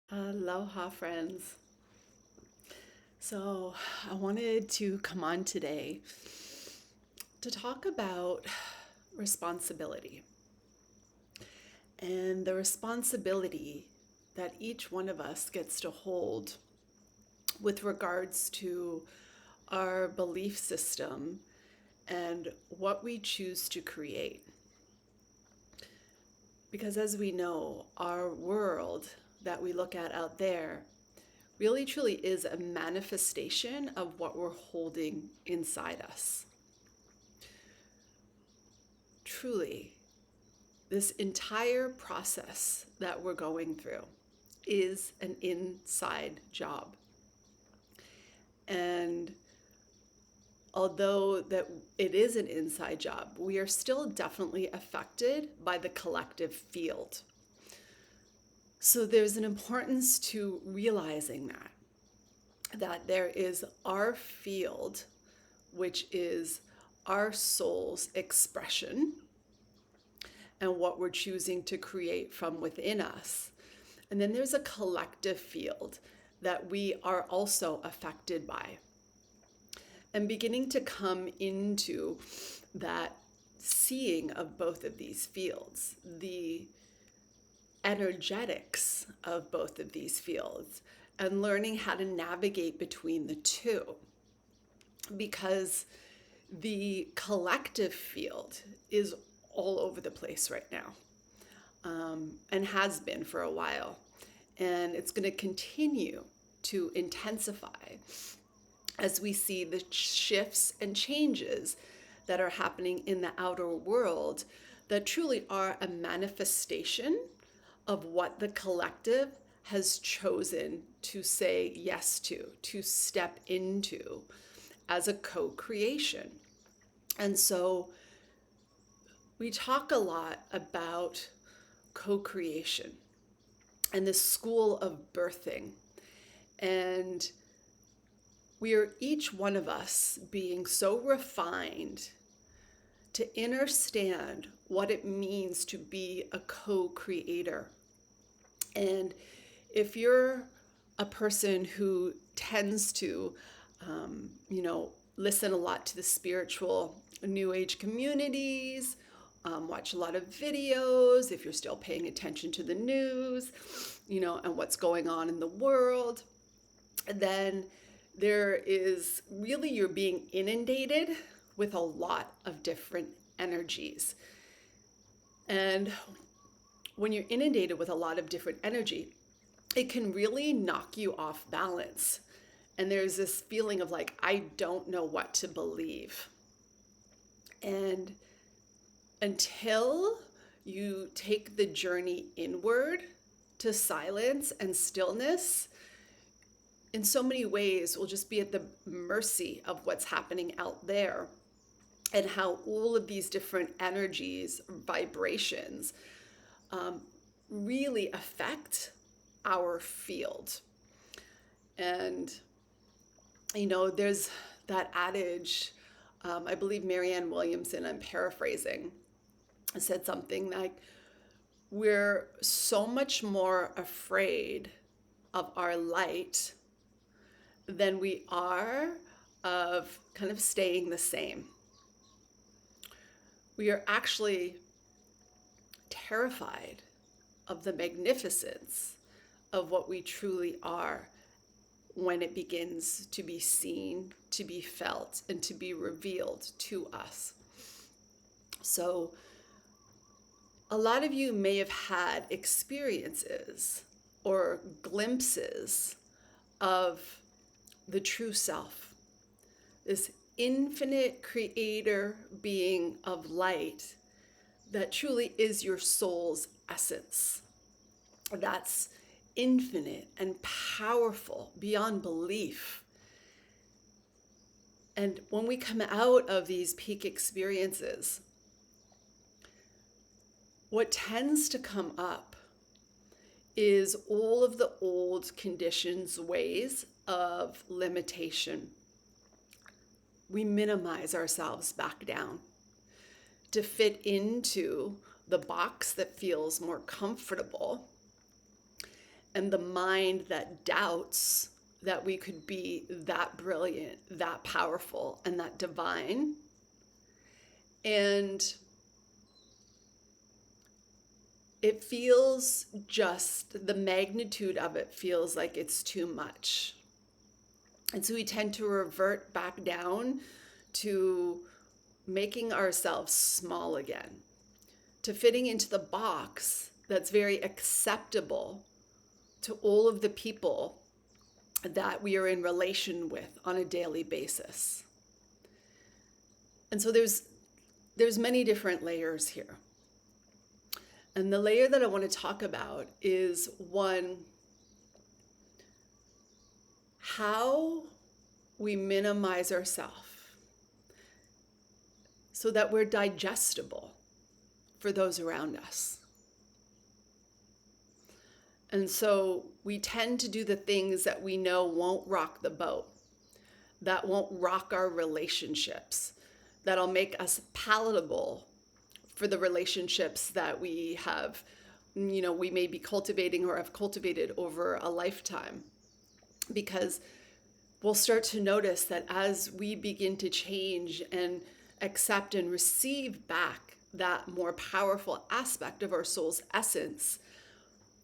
Aloha, friends. So, I wanted to come on today to talk about responsibility and the responsibility that each one of us gets to hold with regards to our belief system and what we choose to create. Because as we know, our world that we look at out there really truly is a manifestation of what we're holding inside us. Truly, this entire process that we're going through is an inside job. And although that it is an inside job, we are still definitely affected by the collective field. So there's an importance to realizing that there is our field, which is our soul's expression and what we're choosing to create from within us. And then there's a collective field that we are also affected by. And beginning to come into that seeing of both of these fields, the energetics of both of these fields, and learning how to navigate between the two. Because the collective field is all over the place right now, and has been for a while. And it's going to continue to intensify as we see the shifts and changes that are happening in the outer world that truly are a manifestation of what the collective has chosen to say yes to step into as a co-creation. And so we talk a lot about co-creation and this school of birthing. And we are each one of us being so refined to understand what it means to be a co-creator. And if you're a person who tends to, listen a lot to the spiritual new age communities, watch a lot of videos, if you're still paying attention to the news, and what's going on in the world, then there is really, you're being inundated with a lot of different energies. And when you're inundated with a lot of different energy, it can really knock you off balance. And there's this feeling of like, I don't know what to believe. And until you take the journey inward to silence and stillness, in so many ways, we'll just be at the mercy of what's happening out there and how all of these different energies, vibrations, really affect our field. And, there's that adage, I believe Marianne Williamson, I'm paraphrasing, said something like, we're so much more afraid of our light than we are of kind of staying the same. We are actually terrified of the magnificence of what we truly are when it begins to be seen, to be felt, and to be revealed to us. So a lot of you may have had experiences or glimpses of the true self, this infinite creator being of light that truly is your soul's essence. That's infinite and powerful beyond belief. And when we come out of these peak experiences, what tends to come up is all of the old conditions, ways of limitation. We minimize ourselves back down to fit into the box that feels more comfortable. and the mind that doubts that we could be that brilliant, that powerful, and that divine. And it feels just, the magnitude of it feels like it's too much. And so we tend to revert back down to making ourselves small again, to fitting into the box that's very acceptable to all of the people that we are in relation with on a daily basis. And so there's many different layers here. And the layer that I want to talk about is one, how we minimize ourselves so that we're digestible for those around us. And so we tend to do the things that we know won't rock the boat, that won't rock our relationships, that'll make us palatable for the relationships that we have, we may be cultivating or have cultivated over a lifetime. Because we'll start to notice that as we begin to change and accept and receive back that more powerful aspect of our soul's essence,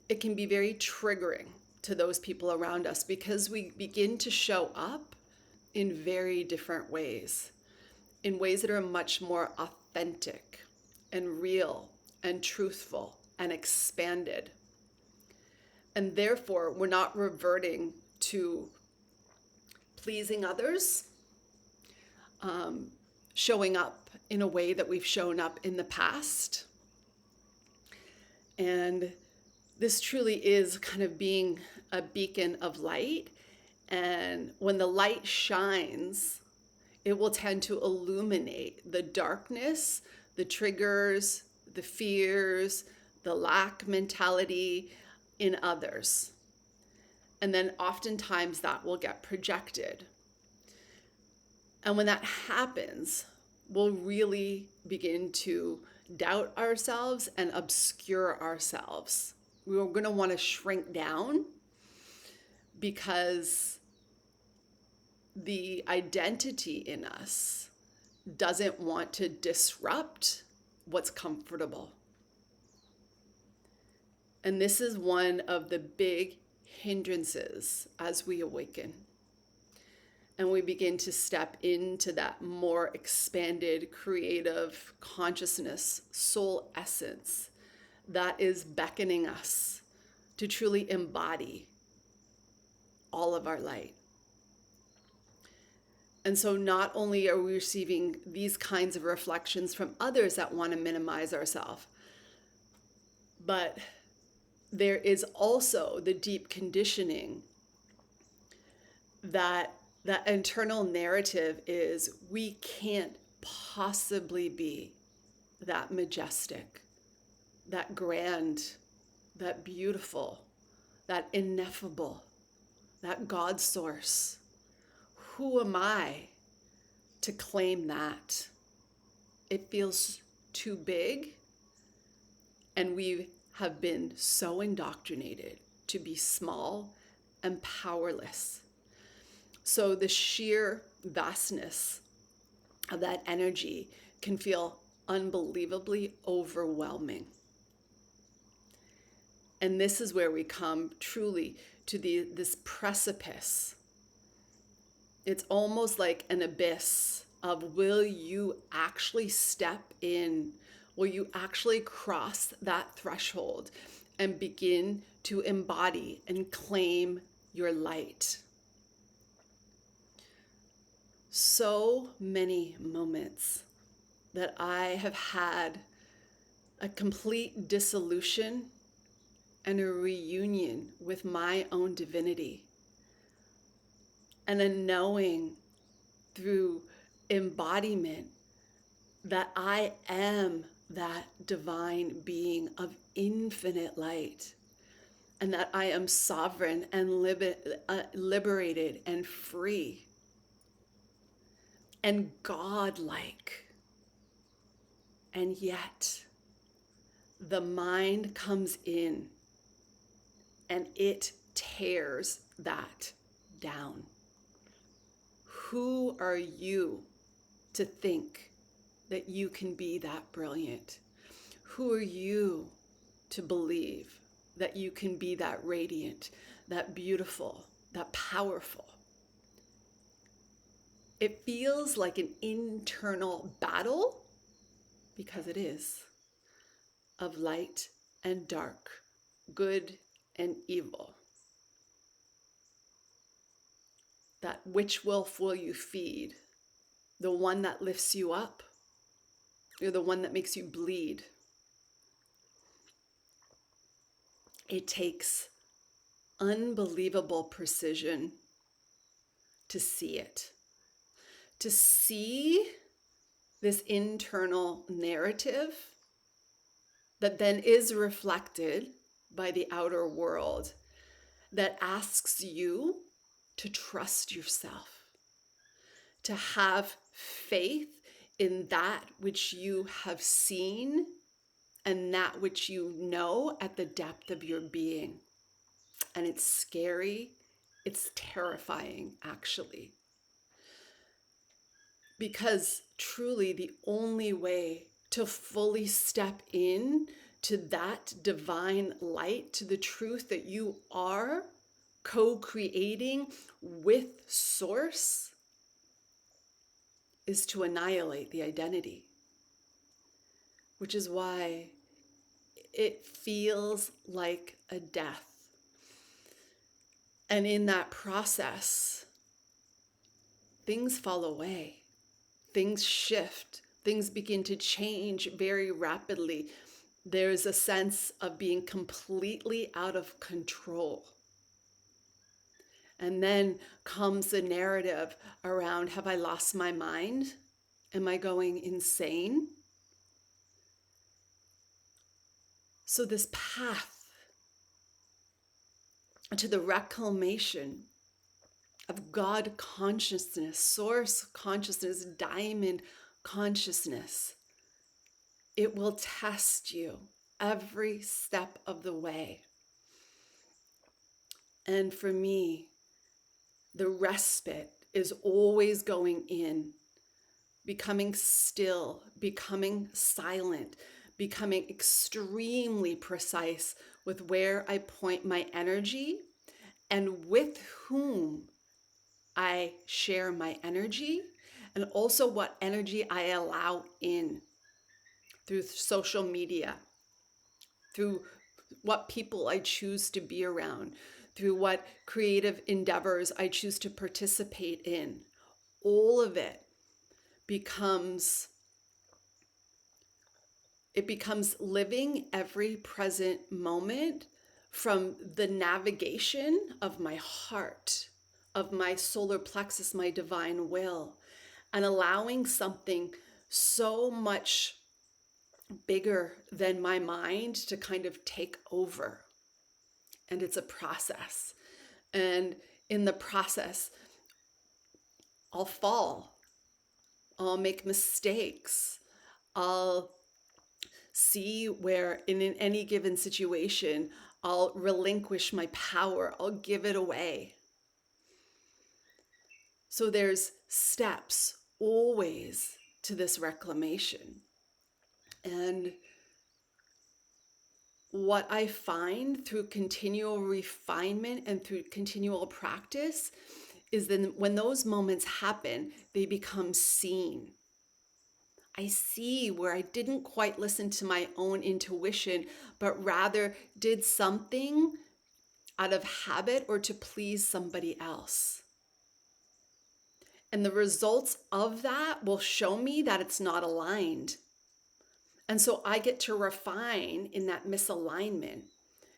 it can be very triggering to those people around us because we begin to show up in very different ways, in ways that are much more authentic and real and truthful and expanded. And therefore, we're not reverting to pleasing others, showing up in a way that we've shown up in the past. And this truly is kind of being a beacon of light. And when the light shines, it will tend to illuminate the darkness, the triggers, the fears, the lack mentality in others. And then oftentimes that will get projected. And when that happens, we'll really begin to doubt ourselves and obscure ourselves. We're going to want to shrink down because the identity in us doesn't want to disrupt what's comfortable. And this is one of the big hindrances as we awaken. And we begin to step into that more expanded, creative consciousness, soul essence that is beckoning us to truly embody all of our light. And so not only are we receiving these kinds of reflections from others that want to minimize ourselves, but there is also the deep conditioning that internal narrative is we can't possibly be that majestic, that grand, that beautiful, that ineffable, that God source. Who am I to claim that? It feels too big, and we have been so indoctrinated to be small and powerless. So the sheer vastness of that energy can feel unbelievably overwhelming. And this is where we come truly to this precipice. It's almost like an abyss of, will you actually step in? Will you actually cross that threshold and begin to embody and claim your light? So many moments that I have had a complete dissolution and a reunion with my own divinity, and a knowing through embodiment that I am that divine being of infinite light, and that I am sovereign and liberated and free and godlike. And yet the mind comes in and it tears that down. Who are you to think that you can be that brilliant? Who are you to believe that you can be that radiant, that beautiful, that powerful? It feels like an internal battle, because it is, of light and dark, good and evil. That which wolf will you feed? The one that lifts you up, or the one that makes you bleed? It takes unbelievable precision to see it, to see this internal narrative that then is reflected by the outer world, that asks you to trust yourself, to have faith in that which you have seen and that which you know at the depth of your being. And it's scary, it's terrifying, actually. Because truly the only way to fully step in to that divine light, to the truth that you are co-creating with Source, is to annihilate the identity. Which is why it feels like a death. And in that process, things fall away. Things shift, things begin to change very rapidly. There's a sense of being completely out of control. And then comes the narrative around, have I lost my mind? Am I going insane? So this path to the reclamation of God consciousness, Source consciousness, diamond consciousness, it will test you every step of the way. And for me, the respite is always going in, becoming still, becoming silent, becoming extremely precise with where I point my energy and with whom I share my energy, and also what energy I allow in through social media, through what people I choose to be around, through what creative endeavors I choose to participate in. All of it becomes living every present moment from the navigation of my heart, of my solar plexus, my divine will, and allowing something so much bigger than my mind to kind of take over. And it's a process. And in the process, I'll fall. I'll make mistakes. I'll see where in any given situation, I'll relinquish my power. I'll give it away. So there's steps always to this reclamation. And what I find through continual refinement and through continual practice is then when those moments happen, they become seen. I see where I didn't quite listen to my own intuition, but rather did something out of habit or to please somebody else. And the results of that will show me that it's not aligned. And so I get to refine in that misalignment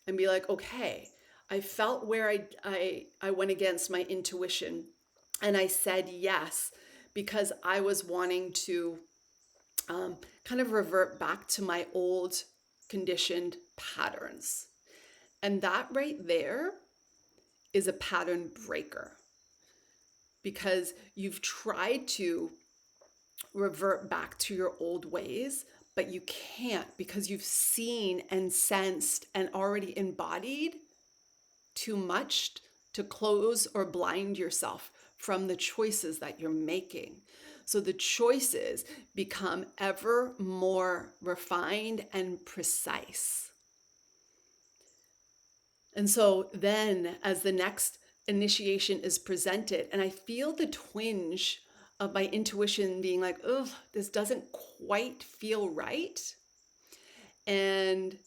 and be like, okay, I felt where I went against my intuition, and I said yes because I was wanting to kind of revert back to my old conditioned patterns. And that right there is a pattern breaker, because you've tried to revert back to your old ways, but you can't, because you've seen and sensed and already embodied too much to close or blind yourself from the choices that you're making. So the choices become ever more refined and precise. And so then, as the next initiation is presented, and I feel the twinge of my intuition being like, oh, this doesn't quite feel right. And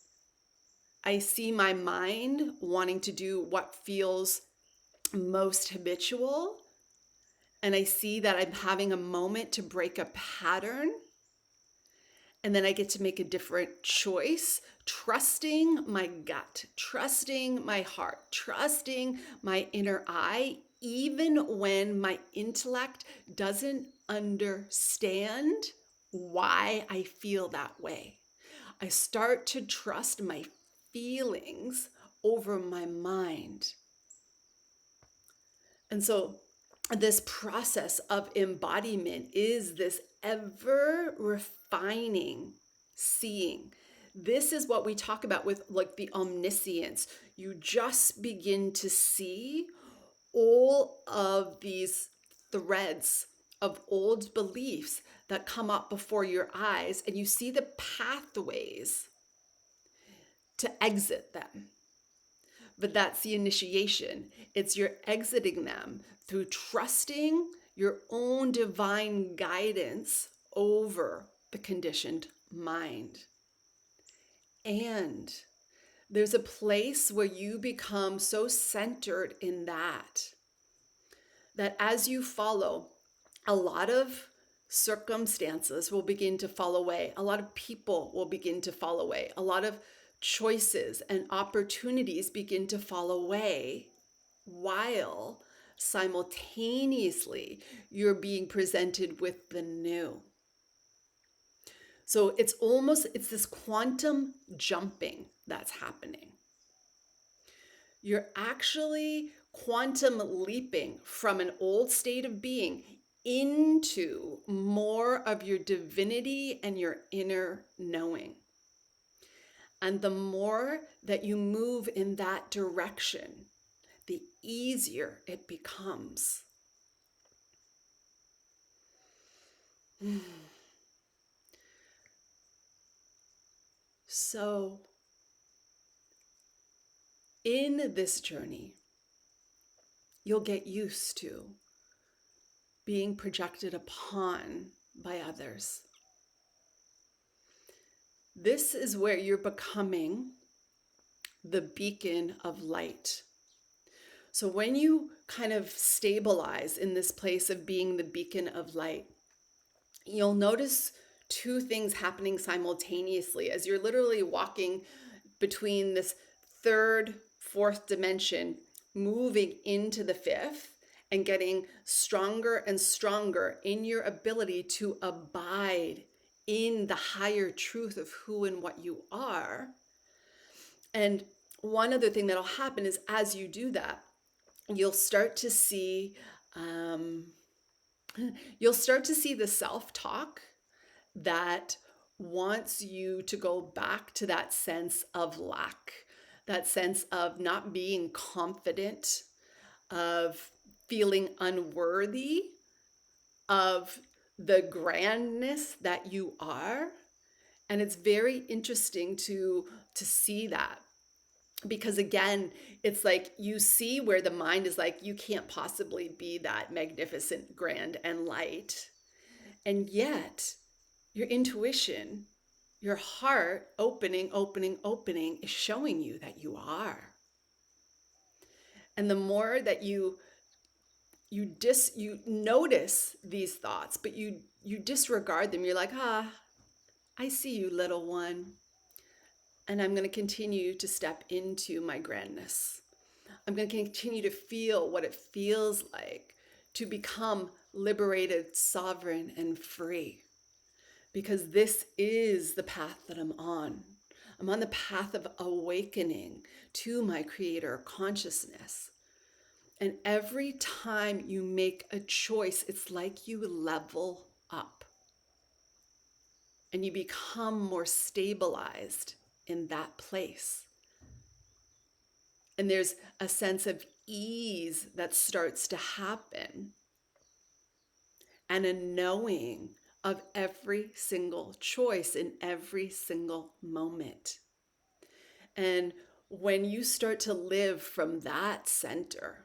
I see my mind wanting to do what feels most habitual. And I see that I'm having a moment to break a pattern. And then I get to make a different choice, trusting my gut, trusting my heart, trusting my inner eye, even when my intellect doesn't understand why I feel that way. I start to trust my feelings over my mind. And so this process of embodiment is this ever refining seeing. This is what we talk about with like the omniscience. You just begin to see all of these threads of old beliefs that come up before your eyes, and you see the pathways to exit them. But that's the initiation. It's you're exiting them through trusting your own divine guidance over the conditioned mind. And there's a place where you become so centered in that as you follow, a lot of circumstances will begin to fall away. A lot of people will begin to fall away. A lot of choices and opportunities begin to fall away while simultaneously you're being presented with the new. So it's this quantum jumping that's happening. You're actually quantum leaping from an old state of being into more of your divinity and your inner knowing. And the more that you move in that direction, the easier it becomes. So, in this journey, you'll get used to being projected upon by others. This is where you're becoming the beacon of light. So when you kind of stabilize in this place of being the beacon of light, you'll notice two things happening simultaneously as you're literally walking between this third, fourth dimension, moving into the fifth and getting stronger and stronger in your ability to abide in the higher truth of who and what you are. And one other thing that'll happen is as you do that, you'll start to see the self-talk that wants you to go back to that sense of lack, that sense of not being confident, of feeling unworthy of the grandness that you are. And it's very interesting to see that, because again, it's like you see where the mind is like, you can't possibly be that magnificent, grand, and light. And yet your intuition, your heart opening is showing you that you are. And the more that you notice these thoughts, but you disregard them, you're like, I see you, little one. And I'm going to continue to step into my grandness. I'm going to continue to feel what it feels like to become liberated, sovereign, and free. Because this is the path that I'm on. I'm on the path of awakening to my creator consciousness. And every time you make a choice, it's like you level up and you become more stabilized in that place. And there's a sense of ease that starts to happen, and a knowing of every single choice in every single moment. And when you start to live from that center,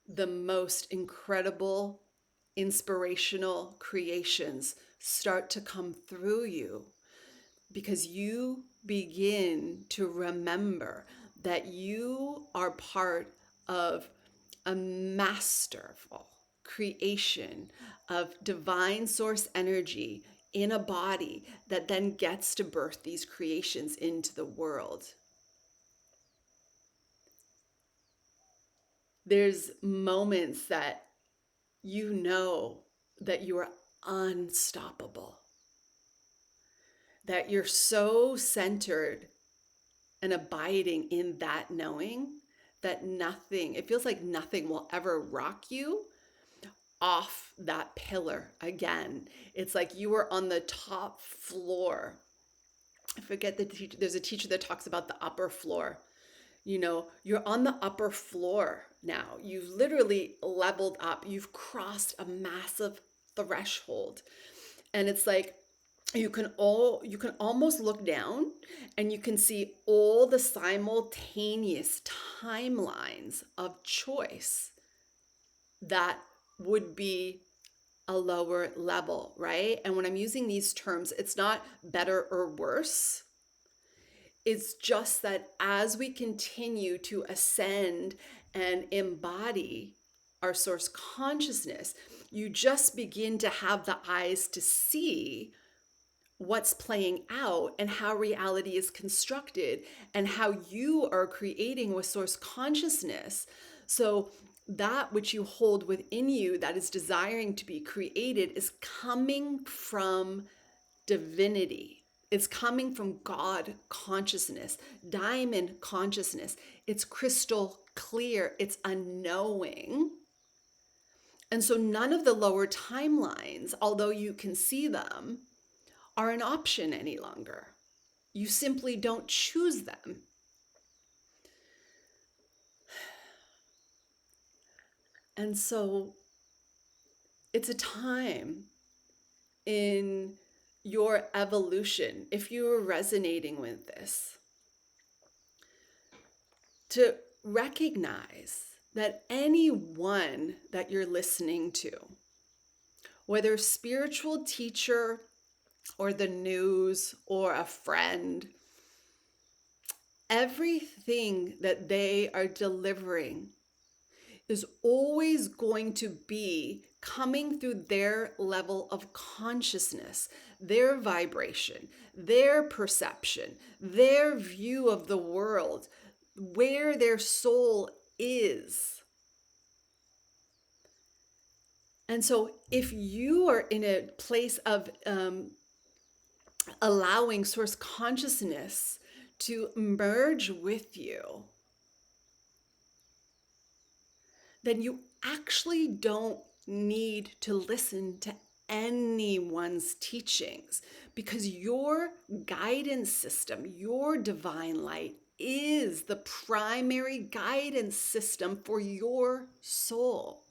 the most incredible, inspirational creations start to come through you, because you begin to remember that you are part of a masterful creation of divine source energy in a body that then gets to birth these creations into the world. There's moments that you know that you are unstoppable, that you're so centered and abiding in that knowing that nothing, it feels like nothing will ever rock you off that pillar again. It's like you were on the top floor. I forget the teacher, there's a teacher that talks about the upper floor. You know, you're on the upper floor now. You've literally leveled up. You've crossed a massive threshold. And it's like you can almost look down and you can see all the simultaneous timelines of choice that would be a lower level, right? And when I'm using these terms, it's not better or worse. It's just that as we continue to ascend and embody our source consciousness, you just begin to have the eyes to see what's playing out and how reality is constructed and how you are creating with source consciousness. So that which you hold within you that is desiring to be created is coming from divinity. It's coming from God consciousness, diamond consciousness. It's crystal clear. It's a knowing. And so none of the lower timelines, although you can see them, are an option any longer. You simply don't choose them. And so it's a time in your evolution, if you're resonating with this, to recognize that anyone that you're listening to, whether spiritual teacher or the news or a friend, everything that they are delivering is always going to be coming through their level of consciousness, their vibration, their perception, their view of the world, where their soul is. And so if you are in a place of allowing source consciousness to merge with you, then you actually don't need to listen to anyone's teachings, because your guidance system, your divine light, is the primary guidance system for your soul.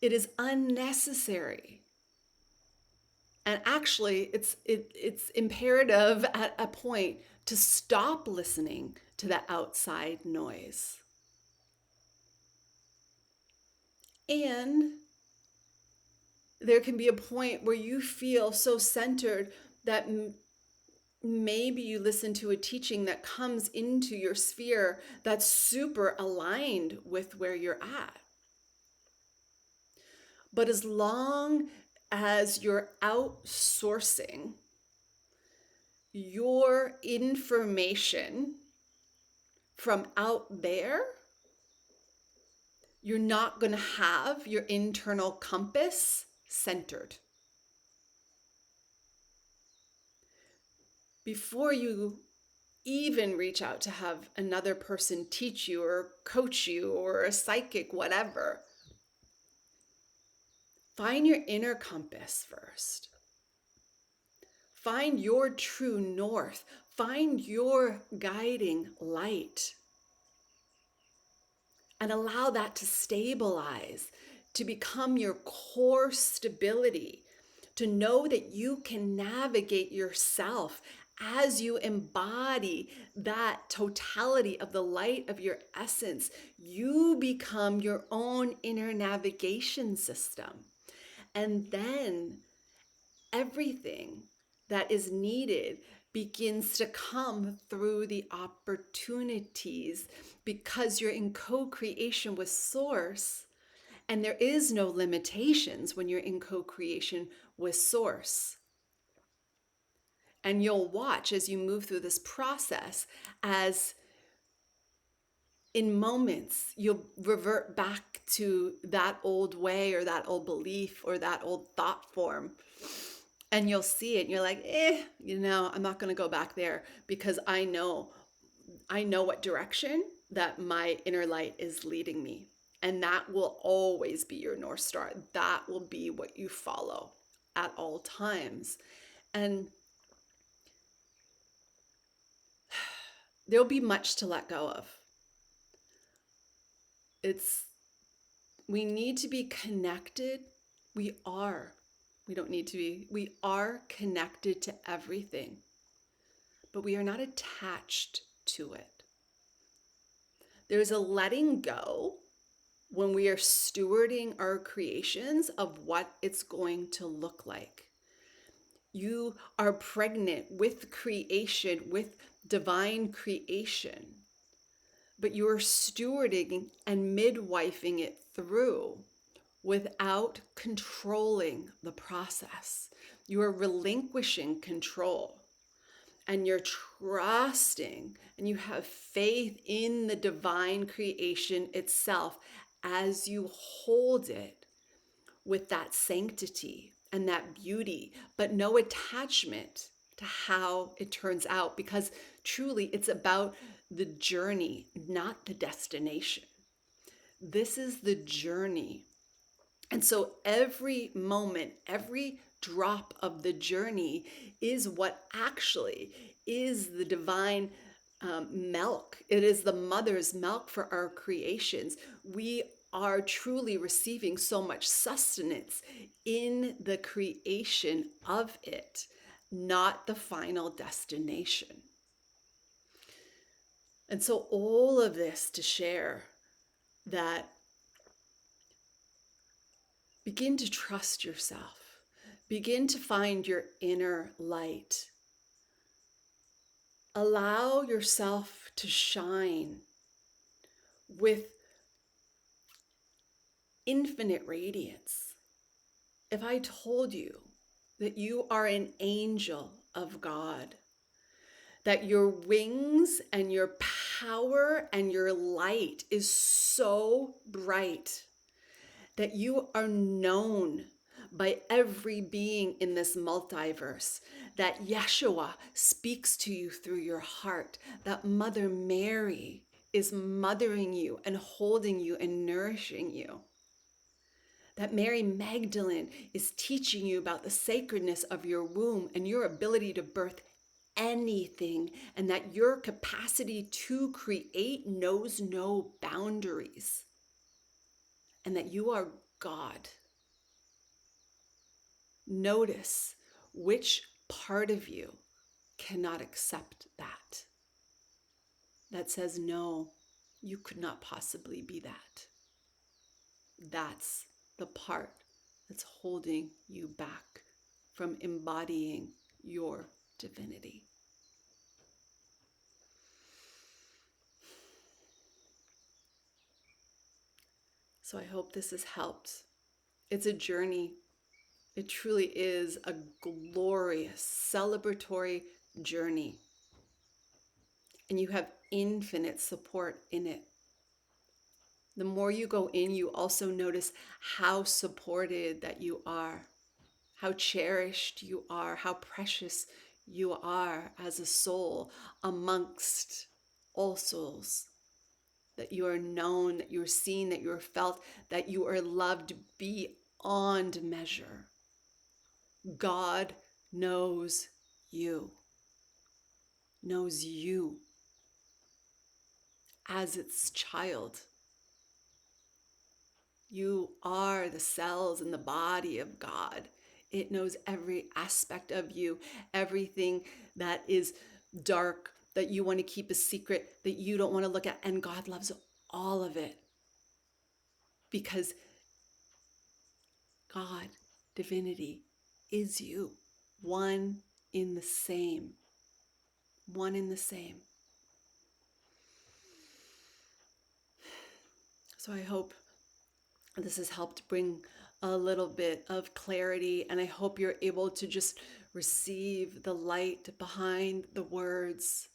It is unnecessary. And actually, it's imperative at a point to stop listening to the outside noise. And there can be a point where you feel so centered that maybe you listen to a teaching that comes into your sphere that's super aligned with where you're at. But as long as you're outsourcing your information from out there, you're not going to have your internal compass centered. Before you even reach out to have another person teach you or coach you or a psychic, whatever, find your inner compass first. Find your true north. Find your guiding light and allow that to stabilize, to become your core stability, to know that you can navigate yourself as you embody that totality of the light of your essence. You become your own inner navigation system. And then everything that is needed begins to come through the opportunities because you're in co-creation with Source, and there is no limitations when you're in co-creation with Source. And you'll watch as you move through this process, as in moments you'll revert back to that old way or that old belief or that old thought form. And you'll see it and you're like, I'm not going to go back there, because I know what direction that my inner light is leading me. And that will always be your North Star. That will be what you follow at all times. And there'll be much to let go of. We need to be connected. We are. We don't need to be. We are connected to everything, but we are not attached to it. There's a letting go when we are stewarding our creations of what it's going to look like. You are pregnant with creation, with divine creation, but you are stewarding and midwifing it through without controlling the process. You are relinquishing control, and you're trusting, and you have faith in the divine creation itself as you hold it with that sanctity and that beauty, but no attachment to how it turns out, because truly it's about the journey, not the destination. This is the journey. And so every moment, every drop of the journey is what actually is the divine milk. It is the mother's milk for our creations. We are truly receiving so much sustenance in the creation of it, not the final destination. And so all of this to share that begin to trust yourself. Begin to find your inner light. Allow yourself to shine with infinite radiance. If I told you that you are an angel of God, that your wings and your power and your light is so bright, that you are known by every being in this multiverse, that Yeshua speaks to you through your heart, that Mother Mary is mothering you and holding you and nourishing you, that Mary Magdalene is teaching you about the sacredness of your womb and your ability to birth anything, and that your capacity to create knows no boundaries, and that you are God. Notice which part of you cannot accept that. That says, no, you could not possibly be that. That's the part that's holding you back from embodying your divinity. So I hope this has helped. It's a journey. It truly is a glorious, celebratory journey. And you have infinite support in it. The more you go in, you also notice how supported that you are, how cherished you are, how precious you are as a soul amongst all souls. That you are known, that you are seen, that you are felt, that you are loved beyond measure. God knows you. knows you as its child. You are the cells in the body of God. It knows every aspect of you, everything that is dark, that you want to keep a secret, that you don't want to look at. And God loves all of it because God, divinity, is you. One in the same. One in the same. So I hope this has helped bring a little bit of clarity, and I hope you're able to just receive the light behind the words,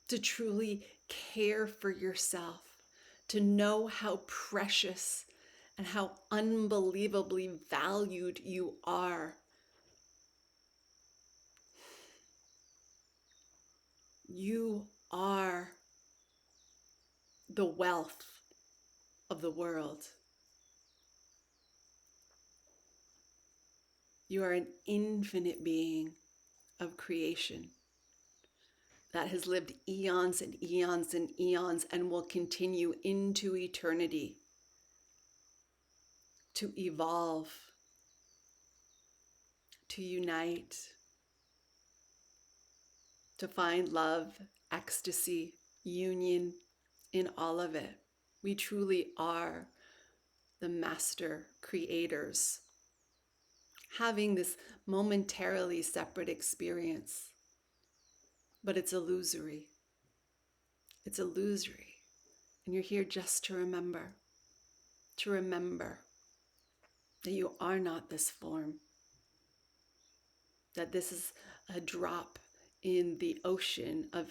to truly care for yourself, to know how precious and how unbelievably valued you are. You are the wealth of the world. You are an infinite being of creation that has lived eons and eons and eons and will continue into eternity to evolve, to unite, to find love, ecstasy, union in all of it. We truly are the master creators, having this momentarily separate experience, but it's illusory. It's illusory. And you're here just to remember that you are not this form, that this is a drop in the ocean of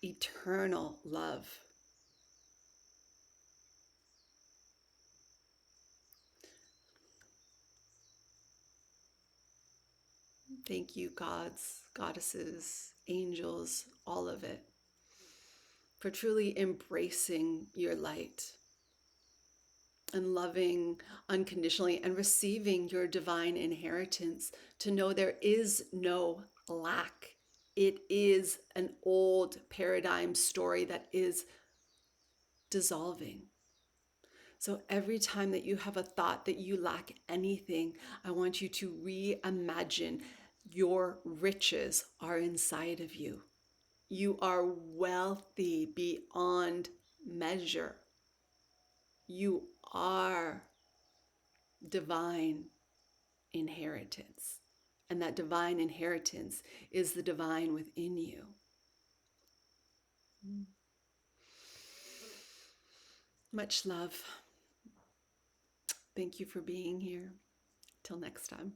eternal love. Thank you, gods, goddesses, angels, all of it, for truly embracing your light and loving unconditionally and receiving your divine inheritance, to know there is no lack. It is an old paradigm story that is dissolving. So every time that you have a thought that you lack anything, I want you to reimagine your riches are inside of you. You are wealthy beyond measure. You are divine inheritance. And that divine inheritance is the divine within you. Much love. Thank you for being here. Till next time.